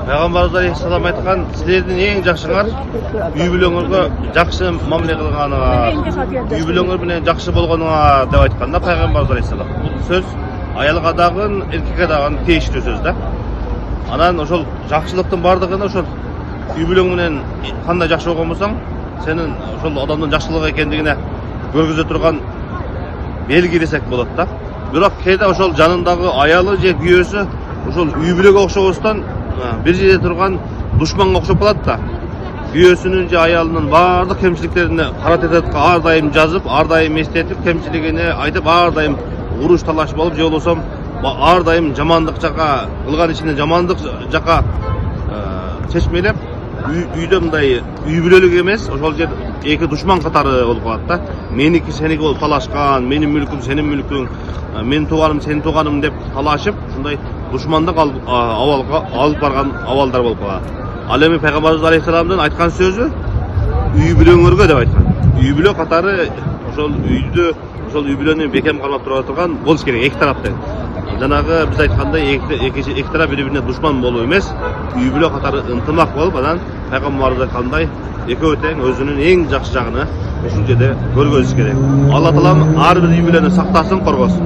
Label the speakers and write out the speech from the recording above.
Speaker 1: Пайғамбарымыз алейхиссалам айтқан, сіздердің ең жақсыңар үй бүлөңөргө жақсы мамиле кылганыңар, үй бүлөңөр менен жақсы болгонуңар деп айтканда Пайғамбарымыз алейхиссалам. Бул сөз аялга дагы, эркекке дагы тийиштүү сөз да. Анан ошол жакшылыктын бардыгын ошол үй бүлөң менен кандай жакшы болгон болсоң, сенин ошол адамдын жакшылыгы экендигине көргөзө турган белги десек болот да. Бирок кээде ошол жанындагы аялы же күйөөсү ошол үй бүлөгө окшобостон бир жерде турган душманга окшоп калат да. Күйөөсүнүн же аялынын баардык кемчиликтерине кара тетет ар дайым жазып, ар дайым эстетип, кемчилигине айтып, ар дайым уруш талаш болуп, же болбосо ар дайым жамандык жака кылган ишине жамандык жака чечмелеп, үйдө мындай үй бүлөлүк эмес, ошол жер эки душман катары болуп калат да. Меники сеники болуп талашкан, менин мүлкүм сенин мүлкүң, менин тууганым сенин тууганым деп талашып, ушундай душмандык абалга алып барган абалдар болуп калат. Ал эми Пайгамбарыбыз алейхисаламдын айткан сөзү үй бүлөңөргө деп айткан. Үй бүлө катары ошол үйдү, ошол үй бүлөнү бекем кармап тура турган болуш керек эки тараптан. Жанагы биз айткандай эки тарап бири-бирине душман болуу эмес, үй бүлө катары ынтымак болуп, анан Пайгамбарыбыз айткандай экөө тең өзүнүн эң жакшы жагын ушул жерде көргөзүш керек. Алла таалам ар бир үй бүлөнү сактасын, коргосун.